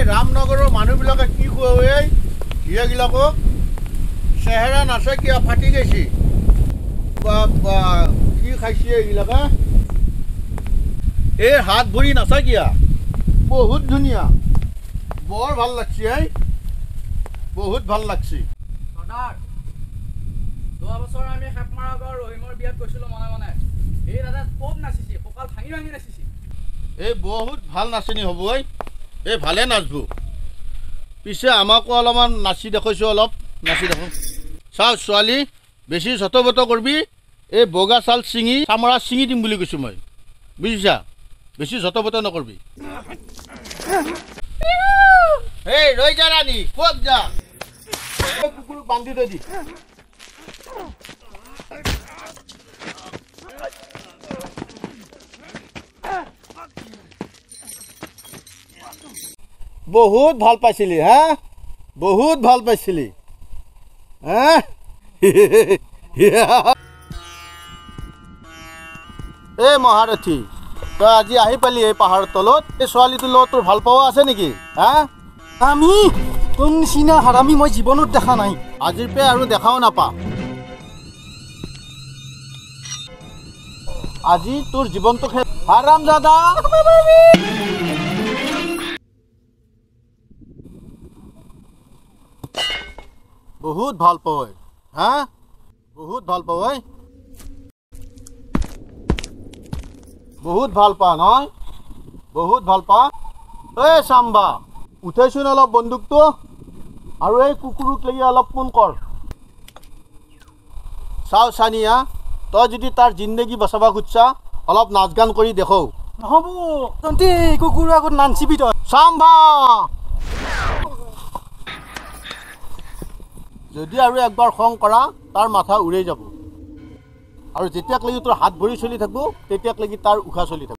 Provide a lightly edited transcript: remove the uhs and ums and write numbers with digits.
रामनगৰৰ মানুহবিলাকে কি কয় ইয়াগিলাকক চেহেৰা নাছে কিয় ফাটি গৈছে বাবা কি খাইছে এইগিলাকে এই হাত ভৰি নাচা কিয়া বহুত ধুনীয়া বৰ ভাল লাগছে বহুত ভাল লাগছে সদাৰ 2 বছৰ আমি খেপমাৰা গাঁৱৰ ৰহিমৰ বিয়াত গৈছিলোঁ মনে মনে এই দাদা খুব নাচিছে কঁকাল ভাঙি ভাঙি নাচিছে এই বহুত ভাল নাচনি হ'ব এই ভালে নাচব পিছে আমাকো অলপমান নাচি দেখুৱাইছোঁ অলপ নাচি দেখোঁ চাওঁ ছোৱালী বেছি যতবত কৰবি এই বগা চাল ছিঙি চামৰা ছিঙি দিম বুলি কৈছোঁ মই বুজিছা বেছি যতবত নকৰবি এই ৰৈ যা ৰাণী ক'ত যা কুকুৰক বান্ধি থৈ দি বহুত ভাল পাইছিলি হা বহুত ভাল পাইছিলি এই মহাৰথী তই আজি আহি পালি এই পাহাৰৰ তলত এই ছোৱালীটোৰ লগত তোৰ ভাল পোৱা আছে নেকি হা আমি কোন নিচিনা হাৰামি মই জীৱনত দেখা নাই আজিৰ পে আৰু দেখাও নাপা আজি তোৰ জীৱনটো হাৰাম জাদা বহুত ভাল পায় হা বহুত ভাল পায় বহুত ভাল পা নহয় বহুত ভাল পা এই চাম্বা উঠাইছোন অলপ বন্দুকটো আৰু এই কুকুৰক লাগি অলপ ফোন কৰ চাও চানিয়া তই যদি তাৰ জিন্দগী বচাব খুজিছা অলপ নাচ গান কৰি দেখো নহ'ব তহঁতি কুকুৰৰ আগত নাচিবি তই চাম্বা যদি আৰু একবাৰ খং কৰা তাৰ মাথা উৰাই যাব আৰু যেতিয়াক লাগি তোৰ হাত ভৰি চলি থাকিব তেতিয়াক লাগি তাৰ উশাহ চলি থাকিব